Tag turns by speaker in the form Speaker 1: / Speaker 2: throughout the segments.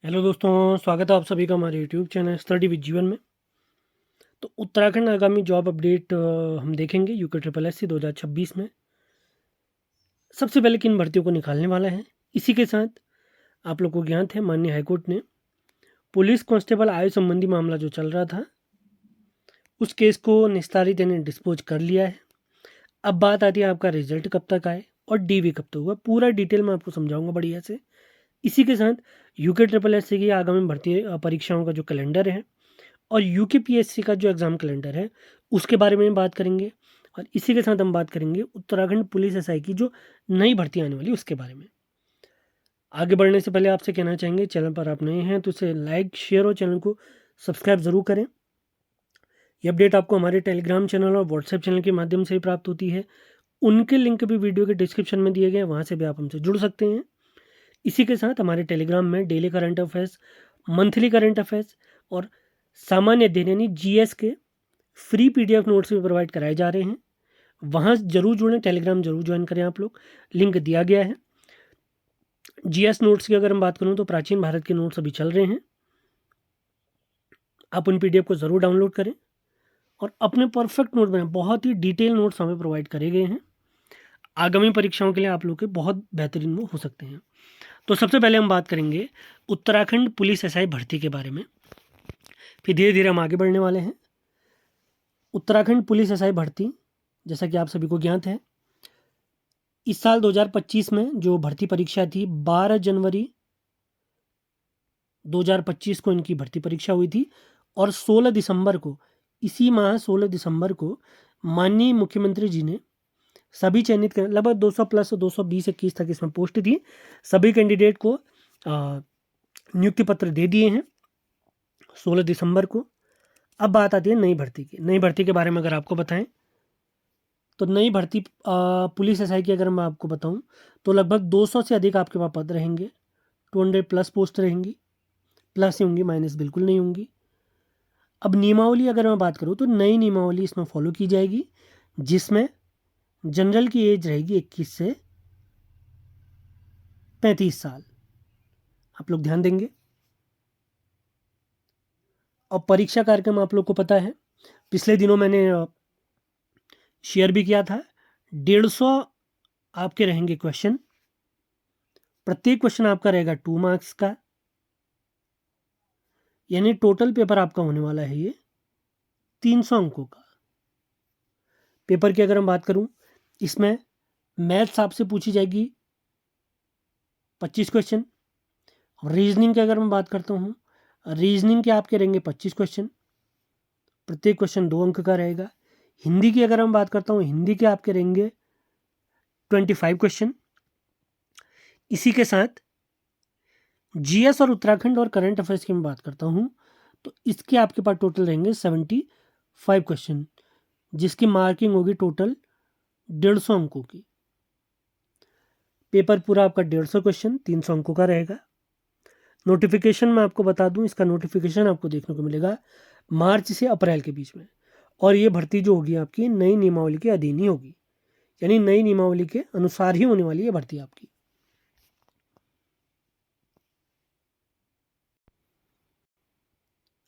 Speaker 1: Hello दोस्तों, स्वागत है आप सभी का हमारे यूट्यूब चैनल स्टडी विद जीवन में। तो उत्तराखंड आगामी जॉब अपडेट हम देखेंगे यूके ट्रिपल एस सी 2026 में सबसे पहले किन भर्तियों को निकालने वाला है। इसी के साथ आप लोग को ज्ञात है माननीय हाईकोर्ट ने पुलिस कांस्टेबल आयु संबंधी मामला जो चल रहा था उस केस को निस्तारित यानी डिस्पोज कर लिया है। अब बात आती है आपका रिजल्ट कब तक आए और डीवी कब तक हुआ, पूरा डिटेल में आपको समझाऊंगा बढ़िया से। इसी के साथ यूके ट्रिपल एस सी की आगामी भर्ती परीक्षाओं का जो कैलेंडर है और यूकेपीएससी का जो एग्ज़ाम कैलेंडर है उसके बारे में बात करेंगे। और इसी के साथ हम बात करेंगे उत्तराखंड पुलिस एसआई की जो नई भर्ती आने वाली उसके बारे में। आगे बढ़ने से पहले आपसे कहना चाहेंगे, चैनल पर आप नए हैं तो इसे लाइक शेयर और चैनल को सब्सक्राइब ज़रूर करें। ये अपडेट आपको हमारे टेलीग्राम चैनल और व्हाट्सएप चैनल के माध्यम से ही प्राप्त होती है। उनके लिंक भी वीडियो के डिस्क्रिप्शन में दिए गए हैं, वहाँ से भी आप हमसे जुड़ सकते हैं। इसी के साथ हमारे टेलीग्राम में daily current affairs, monthly current affairs और सामान्य अध्ययन यानी जीएस के फ्री पीडीएफ नोट्स भी प्रोवाइड कराए जा रहे हैं। वहाँ ज़रूर जुड़ें, टेलीग्राम ज़रूर ज्वाइन करें आप लोग, लिंक दिया गया है। जीएस नोट्स की अगर हम बात करूँ तो प्राचीन भारत के नोट्स अभी चल रहे हैं, आप उन पीडीएफ को ज़रूर डाउनलोड करें और अपने परफेक्ट नोट बनाएं। बहुत ही डिटेल नोट्स हमें प्रोवाइड करे गए हैं, आगामी परीक्षाओं के लिए आप लोग के बहुत बेहतरीन वो हो सकते हैं। तो सबसे पहले हम बात करेंगे उत्तराखंड पुलिस एसआई भर्ती के बारे में, फिर धीरे धीरे हम आगे बढ़ने वाले हैं। उत्तराखंड पुलिस एसआई भर्ती जैसा कि आप सभी को ज्ञात है, इस साल 2025 में जो भर्ती परीक्षा थी 12 जनवरी 2025 को इनकी भर्ती परीक्षा हुई थी और 16 दिसंबर को, इसी माह 16 दिसंबर को माननीय मुख्यमंत्री जी ने सभी चयनित कर लगभग 200 प्लस 220-21 तक इसमें पोस्ट थी, सभी कैंडिडेट को नियुक्ति पत्र दे दिए हैं 16 दिसंबर को। अब बात आती है नई भर्ती की। नई भर्ती के बारे में अगर आपको बताएं तो नई भर्ती पुलिस एसआई की अगर मैं आपको बताऊं तो लगभग 200 से अधिक आपके पास पद रहेंगे, 200 प्लस पोस्ट रहेंगी, प्लस ही होंगी, माइनस बिल्कुल नहीं होंगी। अब नियमावली अगर मैं बात करूं तो नई नियमावली इसमें फॉलो की जाएगी, जिसमें जनरल की एज रहेगी 21 से 35 साल, आप लोग ध्यान देंगे। और परीक्षा कार्यक्रम आप लोग को पता है, पिछले दिनों मैंने शेयर भी किया था। 150 आपके रहेंगे क्वेश्चन, प्रत्येक क्वेश्चन आपका रहेगा 2 मार्क्स का, यानी टोटल पेपर आपका होने वाला है ये 300 अंकों का। पेपर की अगर हम बात करूं, इसमें मैथ्स आपसे पूछी जाएगी 25 क्वेश्चन। रीजनिंग की अगर मैं बात करता हूँ, रीजनिंग के आपके रहेंगे 25 क्वेश्चन, प्रत्येक क्वेश्चन 2 अंक का रहेगा। हिंदी की अगर हम बात करता हूँ, हिंदी के आपके रहेंगे 25 क्वेश्चन। इसी के साथ जीएस और उत्तराखंड और करंट अफेयर्स की मैं बात करता हूँ तो इसके आपके पास टोटल रहेंगे 75 क्वेश्चन, जिसकी मार्किंग होगी टोटल 150 अंकों की। पेपर पूरा आपका 150 क्वेश्चन 300 अंकों का रहेगा। नोटिफिकेशन मैं आपको बता दूं, इसका नोटिफिकेशन आपको देखने को मिलेगा मार्च से अप्रैल के बीच में, और ये भर्ती जो होगी आपकी नई नियमावली के अधीन ही होगी, यानी नई नियमावली के अनुसार ही होने वाली है भर्ती आपकी।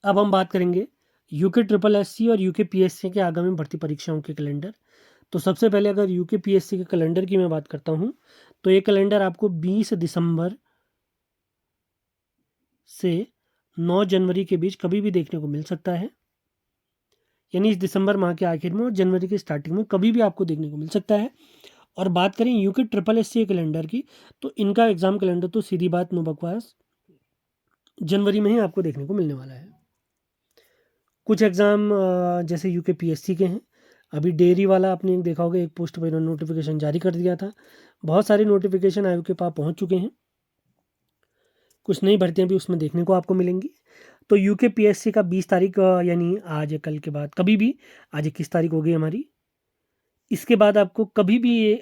Speaker 1: अब हम बात करेंगे यूके ट्रिपल एस सी और यूके पी एस सी के आगामी भर्ती परीक्षाओं के कैलेंडर। तो सबसे पहले अगर यूके पी एस सी के कैलेंडर की मैं बात करता हूँ तो ये कैलेंडर आपको 20 दिसंबर से 9 जनवरी के बीच कभी भी देखने को मिल सकता है, यानी इस दिसंबर माह के आखिर में और जनवरी के स्टार्टिंग में कभी भी आपको देखने को मिल सकता है। और बात करें UK triple S C calendar की तो इनका एग्ज़ाम कैलेंडर तो सीधी बात नो बकवास जनवरी में ही आपको देखने को मिलने वाला है। कुछ एग्ज़ाम जैसे यूके पीएससी के हैं, अभी डेयरी वाला आपने देखा होगा एक पोस्ट पर इन्होंने नोटिफिकेशन जारी कर दिया था। बहुत सारे नोटिफिकेशन आयोग के पास पहुंच चुके हैं, कुछ नई भर्तियां भी उसमें देखने को आपको मिलेंगी। तो यूके पीएससी का 20 तारीख यानी आज कल के बाद कभी भी, आज 21 तारीख हो गई हमारी, इसके बाद आपको कभी भी ये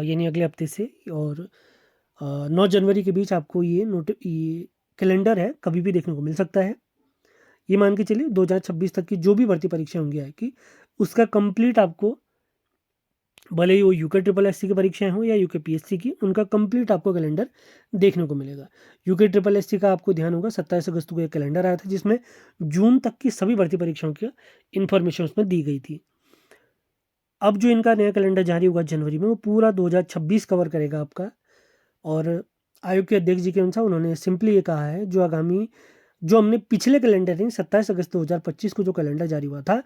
Speaker 1: यानी अगले हफ्ते से और 9 जनवरी के बीच आपको ये कैलेंडर है कभी भी देखने को मिल सकता है। ये मान के चलिए 2026 तक की जो भी भर्ती परीक्षा होंगी आएगी उसका कंप्लीट आपको भले ही वो यूके ट्रिपल एस सी की परीक्षाएं हो या यूके पीएससी की, उनका कंप्लीट आपको कैलेंडर देखने को मिलेगा। यूके ट्रिपल एस सी का आपको ध्यान होगा 27 अगस्त को एक कैलेंडर आया था जिसमें जून तक की सभी भर्ती परीक्षाओं की इन्फॉर्मेशन उसमें दी गई थी। अब जो इनका नया कैलेंडर जारी होगा जनवरी में, वो पूरा 2026 कवर करेगा आपका। और आयोग के अध्यक्ष जी के अनुसार उन्होंने सिंपली ये कहा है, जो हमने पिछले कैलेंडर नहीं 27 अगस्त 2025 को जो कैलेंडर जारी हुआ था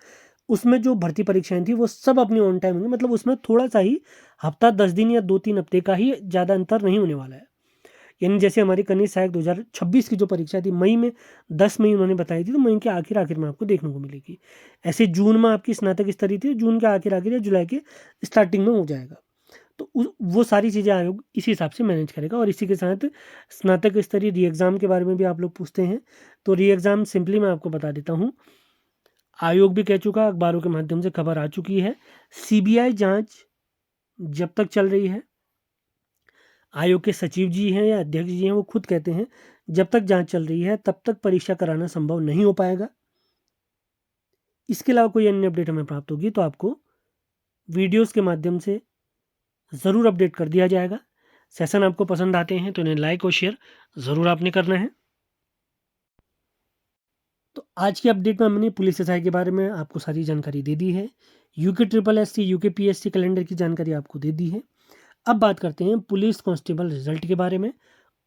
Speaker 1: उसमें जो भर्ती परीक्षाएं थी वो सब अपनी ऑन टाइम होंगी। मतलब उसमें थोड़ा सा ही हफ्ता 10 दिन या 2-3 हफ्ते का ही ज़्यादा अंतर नहीं होने वाला है। यानी जैसे हमारी कनीय सहायक 2026 की जो परीक्षा थी मई में, 10 मई उन्होंने बताई थी, तो मई के आखिर में आपको देखने को मिलेगी। ऐसे जून में आपकी स्नातक स्तरीय थी, जून के आखिर या जुलाई के स्टार्टिंग में हो जाएगा। तो वो सारी चीज़ें आयोग इसी हिसाब से मैनेज करेगा। और इसी के साथ स्नातक स्तरीय री एग्ज़ाम के बारे में भी आप लोग पूछते हैं, तो री एग्ज़ाम सिंपली मैं आपको बता देता हूँ। आयोग भी कह चुका, अखबारों के माध्यम से खबर आ चुकी है, सीबीआई जांच जब तक चल रही है, आयोग के सचिव जी हैं या अध्यक्ष जी हैं वो खुद कहते हैं जब तक जांच चल रही है तब तक परीक्षा कराना संभव नहीं हो पाएगा। इसके अलावा कोई अन्य अपडेट हमें प्राप्त होगी तो आपको वीडियोस के माध्यम से ज़रूर अपडेट कर दिया जाएगा। सेशन आपको पसंद आते हैं तो इन्हें लाइक और शेयर ज़रूर आपने करना है। तो आज की अपडेट में हमने पुलिस एसआई के बारे में आपको सारी जानकारी दे दी है, UK triple S C UK PSC calendar की जानकारी आपको दे दी है। अब बात करते हैं पुलिस कांस्टेबल रिजल्ट के बारे में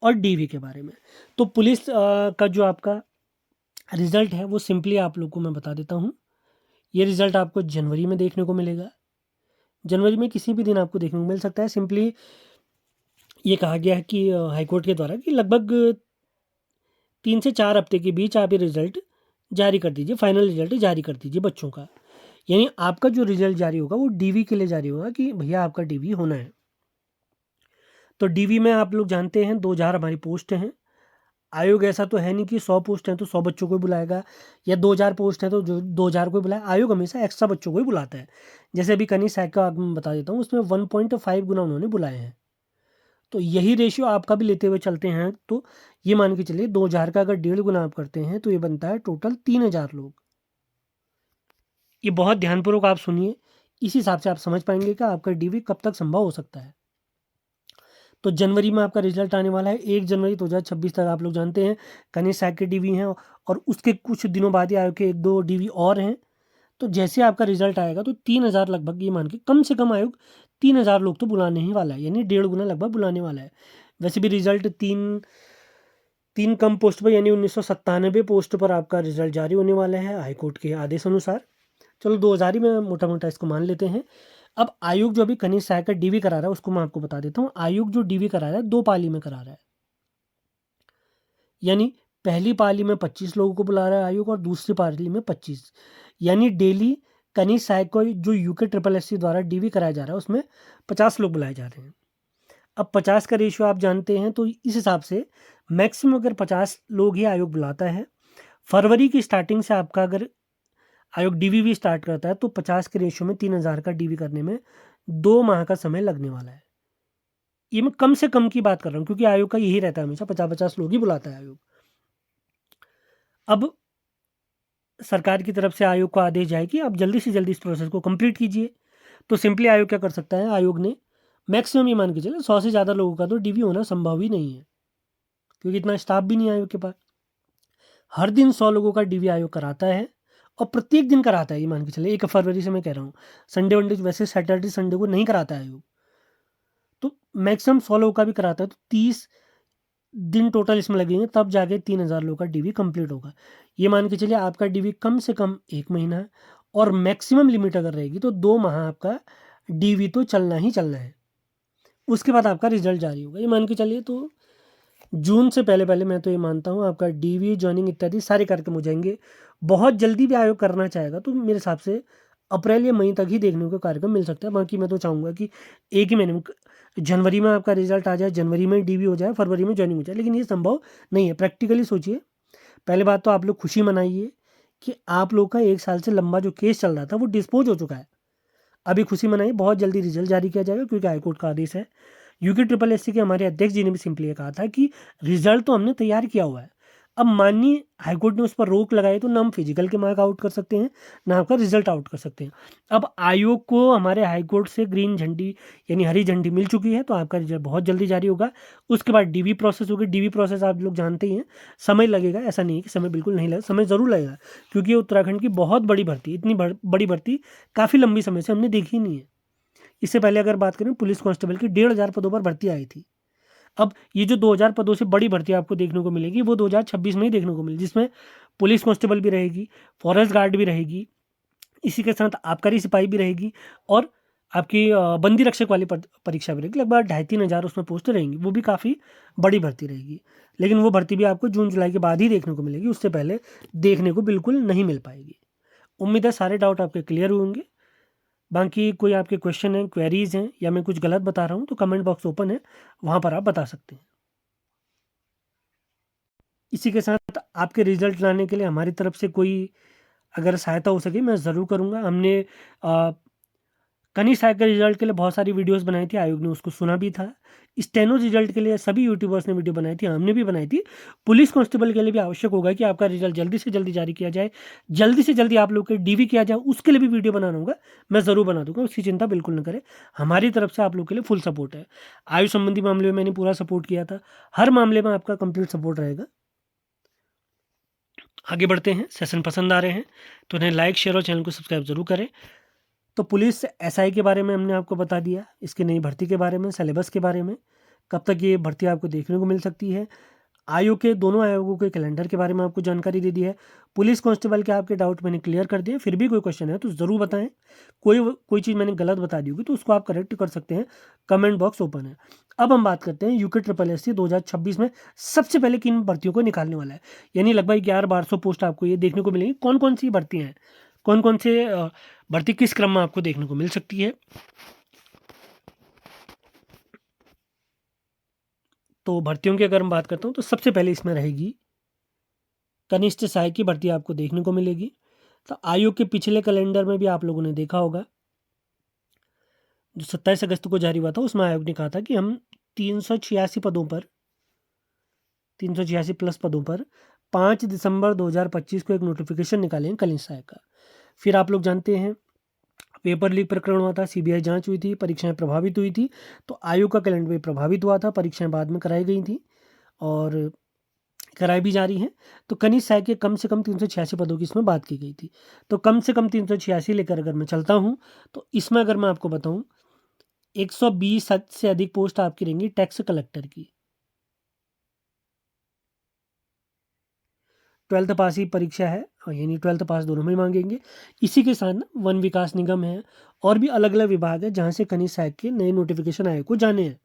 Speaker 1: और डीवी के बारे में। तो पुलिस का जो आपका रिज़ल्ट है वो सिंपली आप लोग को मैं बता देता हूँ। ये रिज़ल्ट आपको जनवरी में देखने को मिलेगा। जनवरी में किसी भी दिन आपको देखने को मिल सकता है। सिंपली ये कहा गया है कि हाईकोर्ट के द्वारा कि लगभग 3 से 4 हफ्ते के बीच आप ये रिज़ल्ट जारी कर दीजिए, फाइनल रिज़ल्ट जारी कर दीजिए बच्चों का। यानी आपका जो रिज़ल्ट जारी होगा वो डीवी के लिए जारी होगा कि भैया आपका डीवी होना है। तो डीवी में आप लोग जानते हैं 2000 हमारी पोस्ट हैं। आयोग ऐसा तो है नहीं कि 100 पोस्ट हैं तो 100 बच्चों को ही बुलाएगा, या 2000 पोस्ट हैं तो जो 2000 को ही बुलाए। आयोग हमेशा एक्स्ट्रा बच्चों को ही बुलाता है। जैसे अभी कनी सैक का मैं बता देता हूँ, उसमें 1.5 गुना उन्होंने बुलाए हैं। तो यही रेशियो आपका भी लेते हुए चलते हैं तो ये मान के चलिए 2000 का अगर 1.5 गुना आप करते हैं तो ये बनता है टोटल 3000 लोग। ये बहुत ध्यानपूर्वक आप सुनिए, इस हिसाब से आप समझ पाएंगे कि आपका डीवी कब तक संभव हो सकता है। तो जनवरी में आपका रिजल्ट आने वाला है 1 जनवरी 2026 तक। आप लोग जानते हैं कनिष्ठ सैक के डीवी हैं और उसके कुछ दिनों बाद ही आयोग के 1-2 डीवी और हैं। तो जैसे आपका रिजल्ट आएगा तो 3000 लगभग ये मान के कम से कम आयोग 3000 लोग तो बुलाने ही वाला है, यानी 1.5 गुना लगभग बुलाने वाला है। वैसे भी रिजल्ट तीन कम पोस्ट पर यानी 1997 पोस्ट पर आपका रिजल्ट जारी होने वाला है हाईकोर्ट के आदेश अनुसार। चलो 2000 ही में मोटा मोटा इसको मान लेते हैं। अब आयोग जो अभी कनिष्ठ सहायक का डीवी करा रहा है उसको मैं आपको बता देता हूँ। आयोग जो डीवी करा रहा है 2 पाली में करा रहा है, यानी पहली पाली में 25 लोगों को बुला रहा है आयोग और दूसरी पाली में 25। यानी डेली कनिष्ठ सहायक को जो यूके ट्रिपल एस सी द्वारा डीवी कराया जा रहा है उसमें 50 लोग बुलाए जा रहे हैं। अब 50 का रेशियो आप जानते हैं, तो इस हिसाब से मैक्सिमम अगर 50 लोग ही आयोग बुलाता है। फरवरी की स्टार्टिंग से आपका अगर आयोग डीवी भी स्टार्ट करता है तो 50 के रेशियो में 3000 का डीवी करने में 2 माह का समय लगने वाला है। ये मैं कम से कम की बात कर रहा हूँ क्योंकि आयोग का यही रहता है, हमेशा 50-50 लोग ही बुलाता है आयोग। अब सरकार की तरफ से आयोग को आदेश जाए कि आप जल्दी से जल्दी इस प्रोसेस को कंप्लीट कीजिए। तो सिंपली आयोग क्या कर सकता है, आयोग ने मैक्सिमम ये मान के चले 100 से ज़्यादा लोगों का तो डीवी होना संभव ही नहीं है क्योंकि इतना स्टाफ भी नहीं है आयोग के पास। हर दिन 100 लोगों का डीवी आयोग कराता है और प्रत्येक दिन कराता है। ये मान के चले 1 फरवरी से मैं कह रहा हूँ, संडे वनडे वैसे सैटरडे संडे को नहीं कराता है आयोग, तो मैक्सिमम 100 लोगों का भी कराता है। तो 30 दिन टोटल इसमें लगेंगे तब जाके 3000 लोगों का डीवी कंप्लीट होगा। ये मान के चलिए आपका डीवी कम से कम 1 महीना है और मैक्सिमम लिमिट अगर रहेगी तो 2 माह आपका डीवी तो चलना ही चलना है। उसके बाद आपका रिजल्ट जारी होगा। ये मान के चलिए तो जून से पहले पहले मैं तो ये मानता हूँ आपका डीवी ज्वाइनिंग इत्यादि सारे कार्यक्रम हो जाएंगे। बहुत जल्दी भी आयोग करना चाहेगा तो मेरे हिसाब से अप्रैल या मई तक ही देखने को कार्यक्रम मिल सकता है। बाकी मैं तो चाहूँगा कि एक ही महीने में जनवरी में आपका रिजल्ट आ जाए, जनवरी में डीवी हो जाए, फरवरी में ज्वाइनिंग हो जाए, लेकिन ये संभव नहीं है। प्रैक्टिकली सोचिए, पहले बात तो आप लोग खुशी मनाइए कि आप लोग का 1 साल से लंबा जो केस चल रहा था वो डिस्पोज हो चुका है। अभी खुशी मनाइए, बहुत जल्दी रिजल्ट जारी किया जाएगा क्योंकि हाईकोर्ट का आदेश है। यूके ट्रिपल एस सी के हमारे अध्यक्ष जी ने भी सिंपली कहा था कि रिजल्ट तो हमने तैयार किया हुआ है, अब मानिए हाईकोर्ट ने उस पर रोक लगाई तो ना हम फिजिकल के मार्क आउट कर सकते हैं, ना आपका रिजल्ट आउट कर सकते हैं। अब आयोग को हमारे हाईकोर्ट से ग्रीन झंडी यानी हरी झंडी मिल चुकी है, तो आपका रिजल्ट बहुत जल्दी जारी होगा। उसके बाद डीवी प्रोसेस होगी। डीवी प्रोसेस आप लोग जानते ही हैं, समय लगेगा, ऐसा नहीं है कि समय बिल्कुल नहीं लगेगा, समय ज़रूर लगेगा, क्योंकि ये उत्तराखंड की बहुत बड़ी भर्ती, इतनी बड़ी भर्ती काफ़ी लंबी समय से हमने देखी नहीं है। इससे पहले अगर बात करें पुलिस कांस्टेबल की 1500 पदों पर भर्ती आई थी। अब ये जो 2000 पदों से बड़ी भर्ती आपको देखने को मिलेगी वो 2026 में ही देखने को मिलेगी, जिसमें पुलिस कांस्टेबल भी रहेगी, फॉरेस्ट गार्ड भी रहेगी, इसी के साथ आबकारी सिपाही भी रहेगी, और आपकी बंदी रक्षक वाली परीक्षा भी रहेगी। लगभग 2500-3000 उसमें पोस्टें रहेंगी, वो भी काफ़ी बड़ी भर्ती रहेगी। लेकिन वो भर्ती भी आपको जून जुलाई के बाद ही देखने को मिलेगी, उससे पहले देखने को बिल्कुल नहीं मिल पाएगी। उम्मीद है सारे डाउट आपके क्लियर होंगे। बाकी कोई आपके क्वेश्चन हैं, क्वेरीज हैं, या मैं कुछ गलत बता रहा हूँ तो कमेंट बॉक्स ओपन है, वहाँ पर आप बता सकते हैं। इसी के साथ आपके रिजल्ट लाने के लिए हमारी तरफ से कोई अगर सहायता हो सके मैं ज़रूर करूँगा। हमने कनिष्ठ सहायक के रिजल्ट के लिए बहुत सारी वीडियोस बनाई थी, आयोग ने उसको सुना भी था। स्टेनो रिजल्ट के लिए सभी यूट्यूबर्स ने वीडियो बनाई थी, हमने भी बनाई थी। पुलिस कांस्टेबल के लिए भी आवश्यक होगा कि आपका रिजल्ट जल्दी से जल्दी जारी किया जाए, जल्दी से जल्दी आप लोग के डीवी किया जाए, उसके लिए भी वीडियो बनाना होगा। मैं ज़रूर बना दूंगा, उसकी चिंता बिल्कुल न करें। हमारी तरफ से आप लोग के लिए फुल सपोर्ट है। आयु संबंधी मामले में मैंने पूरा सपोर्ट किया था, हर मामले में आपका कंप्लीट सपोर्ट रहेगा। आगे बढ़ते हैं। सेशन पसंद आ रहे हैं तो उन्हें लाइक, शेयर और चैनल को सब्सक्राइब जरूर करें। तो पुलिस एसआई के बारे में हमने आपको बता दिया, इसकी नई भर्ती के बारे में, सिलेबस के बारे में, कब तक ये भर्ती आपको देखने को मिल सकती है, आयोग के दोनों आयोगों के कैलेंडर के बारे में आपको जानकारी दे दी है। पुलिस कांस्टेबल के आपके डाउट मैंने क्लियर कर दिए। फिर भी कोई क्वेश्चन है तो ज़रूर बताएं। कोई चीज़ मैंने गलत बता दी होगी तो उसको आप करेक्ट कर सकते हैं, कमेंट बॉक्स ओपन है। अब हम बात करते हैं यूके ट्रिपल एस सी 2026 में सबसे पहले किन भर्तियों को निकालने वाला है। यानी लगभग 1100-1200 पोस्ट आपको ये देखने को मिलेंगी। कौन कौन सी भर्तियाँ हैं, कौन कौन से भर्ती किस क्रम में आपको देखने को मिल सकती है। तो भर्तियों की अगर हम बात करता हूँ तो सबसे पहले इसमें रहेगी कनिष्ठ सहायक की भर्ती आपको देखने को मिलेगी। तो आयोग के पिछले कैलेंडर में भी आप लोगों ने देखा होगा, जो 27 अगस्त को जारी हुआ था, उसमें आयोग ने कहा था कि हम 386 पदों पर, 386 प्लस पदों पर 5 दिसंबर 2025 को एक नोटिफिकेशन निकालेंगे कनिष्ठ सहायक का। फिर आप लोग जानते हैं पेपर लीक प्रकरण हुआ था, सीबीआई जांच हुई थी, परीक्षाएं प्रभावित हुई थी, तो आयोग का कैलेंडर भी प्रभावित हुआ था, परीक्षाएं बाद में कराई गई थी और कराई भी जा रही हैं। तो कनिष्ठ सहायक के कम से कम 386 पदों की इसमें बात की गई थी। तो कम से कम 386 लेकर अगर मैं चलता हूँ तो इसमें अगर मैं आपको बताऊँ 120 से अधिक पोस्ट आपकी रहेंगी टैक्स कलेक्टर की। 12th पास ही परीक्षा है, यानी 12th पास दोनों में मांगेंगे। इसी के साथ ना वन विकास निगम है और भी अलग अलग विभाग है जहाँ से कनिष्ठ सहायक के नए नोटिफिकेशन आयोग को जाने हैं,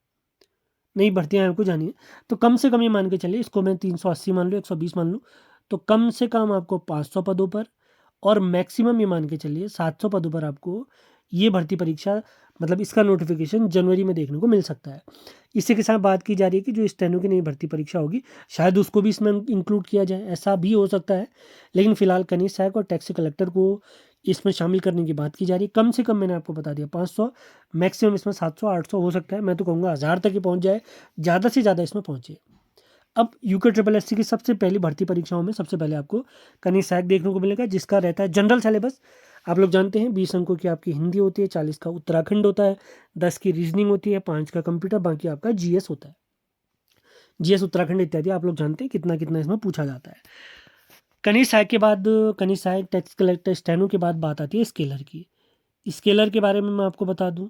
Speaker 1: नई भर्तियां आयोग को जानी है। तो कम से कम ये मान के चलिए, इसको मैं 380 मान लूँ, 120 मान लूँ, तो कम से कम आपको 500 पदों पर और मैक्सिमम ये मान के चलिए 700 पदों पर आपको ये भर्ती परीक्षा, मतलब इसका नोटिफिकेशन जनवरी में देखने को मिल सकता है। इसी के साथ बात की जा रही है कि जो स्टेनो की नई भर्ती परीक्षा होगी शायद उसको भी इसमें इंक्लूड किया जाए, ऐसा भी हो सकता है। लेकिन फिलहाल कनिष्ठ सहायक और टैक्स कलेक्टर को इसमें शामिल करने की बात की जा रही है। कम से कम मैंने आपको बता दिया 500, मैक्सिमम इसमें 700-800 हो सकता है, मैं तो कहूँगा 1000 तक ही पहुँच जाए, ज़्यादा से ज़्यादा इसमें पहुँचे। अब यूके ट्रिपल एस सी की सबसे पहली भर्ती परीक्षाओं में सबसे पहले आपको कनिष्ठ सहायक देखने को मिलेगा, जिसका रहता है जनरल सिलेबस। आप लोग जानते हैं 20 अंकों की आपकी हिंदी होती है, 40 का उत्तराखंड होता है, 10 की रीजनिंग होती है, 5 का कंप्यूटर, बाकी आपका जीएस होता है। जीएस उत्तराखंड इत्यादि आप लोग जानते हैं कितना कितना इसमें पूछा जाता है। कनिष्ठ सहायक के बाद, कनिष्ठ सहायक, टैक्स कलेक्टर, स्टेनो के बाद बात आती है स्केलर की। स्केलर के बारे में मैं आपको बता दूं,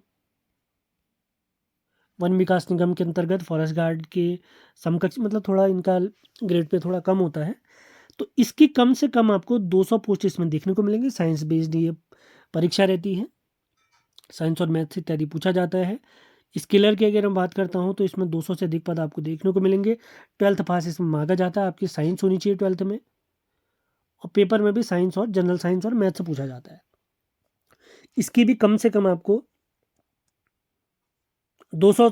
Speaker 1: वन विकास निगम के अंतर्गत फॉरेस्ट गार्ड के समकक्ष, मतलब थोड़ा इनका ग्रेड पे थोड़ा कम होता है। तो इसकी कम से कम आपको 200 पोस्ट इसमें देखने को मिलेंगी। साइंस बेस्ड ये परीक्षा रहती है, साइंस और मैथ्स इत्यादि पूछा जाता है। स्किलर की अगर मैं बात करता हूँ तो इसमें 200 से अधिक पद आपको देखने को मिलेंगे। 12th पास इसमें मांगा जाता है, आपकी साइंस होनी चाहिए 12th में, और पेपर में भी साइंस और जनरल साइंस और मैथ्स पूछा जाता है। इसकी भी कम से कम आपको 200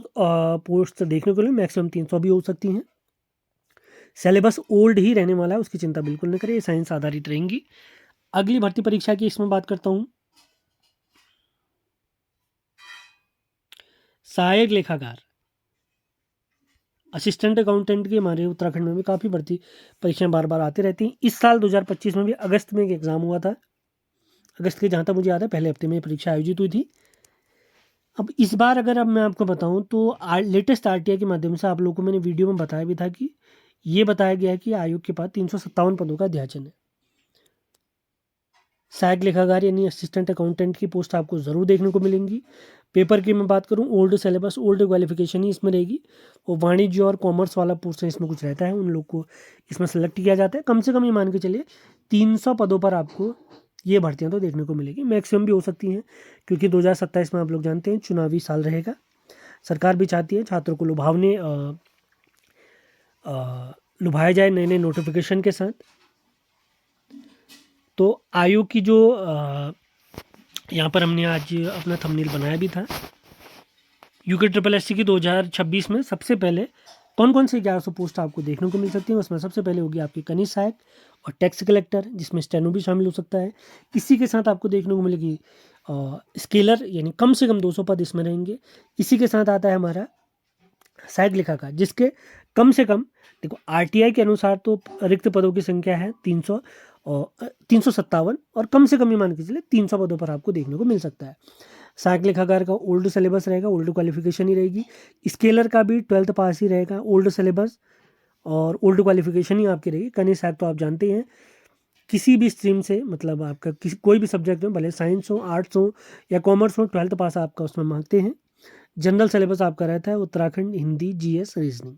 Speaker 1: पोस्ट देखने को मिले, मैक्सिमम 300 भी हो सकती हैं। सिलेबस ओल्ड ही रहने वाला है, उसकी चिंता बिल्कुल नहीं करें, ये साइंस आधारित रहेंगी। अगली भर्ती परीक्षा की इसमें बात करता हूँ, सहायक लेखाकार। असिस्टेंट अकाउंटेंट की हमारे उत्तराखंड में भी काफ़ी भर्ती परीक्षाएं बार बार आती रहती हैं। इस साल 2025 में भी अगस्त में एक एग्ज़ाम हुआ था, अगस्त के जहाँ तक मुझे याद है पहले हफ्ते में ये परीक्षा आयोजित हुई थी। अब इस बार अगर अब मैं आपको बताऊं तो लेटेस्ट आरटीआई के माध्यम से आप लोगों को मैंने वीडियो में बताया भी था कि ये बताया गया है कि आयोग के पास 357 पदों का अध्याचन है। सहायक लेखाकार यानी असिस्टेंट अकाउंटेंट की पोस्ट आपको ज़रूर देखने को मिलेंगी। पेपर की मैं बात करूं, ओल्ड सिलेबस ओल्ड क्वालिफिकेशन ही इसमें रहेगी, और वाणिज्य और कॉमर्स वाला पोर्शन इसमें कुछ रहता है, उन लोग को इसमें सेलेक्ट किया जाता है। कम से कम ये मान के चलिए 300 पदों पर आपको ये भर्तियां तो देखने को मिलेगी, मैक्सिमम भी हो सकती हैं, क्योंकि 2027 में आप लोग जानते हैं चुनावी साल रहेगा। सरकार भी चाहती है छात्रों को लुभाया जाए नए नए नोटिफिकेशन के साथ। तो आयोग की जो यहाँ पर हमने आज अपना थंबनेल बनाया भी था, UKSSC की 2026 में सबसे पहले कौन कौन से 1100 पोस्ट आपको देखने को मिल सकती हैं। उसमें सबसे पहले होगी आपकी कनिष्ठ सहायक और टैक्स कलेक्टर, जिसमें स्टेनो भी शामिल हो सकता है। इसी के साथ आपको देखने को मिलेगी स्केलर, यानी कम से कम 200 पद इसमें रहेंगे। इसी के साथ आता है हमारा सहायक लेखाकार, जिसके कम से कम देखो आरटीआई के अनुसार तो रिक्त पदों की संख्या है 300 और 357, और कम से कम ये मान के चलिए 300 पदों पर आपको देखने को मिल सकता है। सहायक लेखाकार का ओल्ड सिलेबस रहेगा, ओल्ड क्वालिफिकेशन ही रहेगी। स्केलर का भी 12th पास ही रहेगा, ओल्ड सिलेबस और ओल्ड क्वालिफिकेशन ही आपकी रहेगी। कनिष्ठ सहायक तो आप जानते हैं किसी भी स्ट्रीम से, मतलब आपका कोई भी सब्जेक्ट में, भले साइंस हो, आर्ट्स हो या कॉमर्स हो, 12th पास आपका उसमें मांगते हैं। जनरल सिलेबस आपका रहता है उत्तराखंड, हिंदी, GS, रीजनिंग।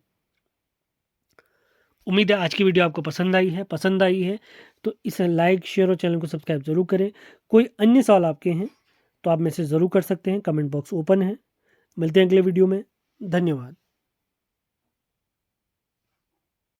Speaker 1: उम्मीद है आज की वीडियो आपको पसंद आई है तो इसे लाइक, शेयर और चैनल को सब्सक्राइब जरूर करें। कोई अन्य सवाल आपके हैं तो आप मैसेज ज़रूर कर सकते हैं, कमेंट बॉक्स ओपन है। मिलते हैं अगले वीडियो में, धन्यवाद।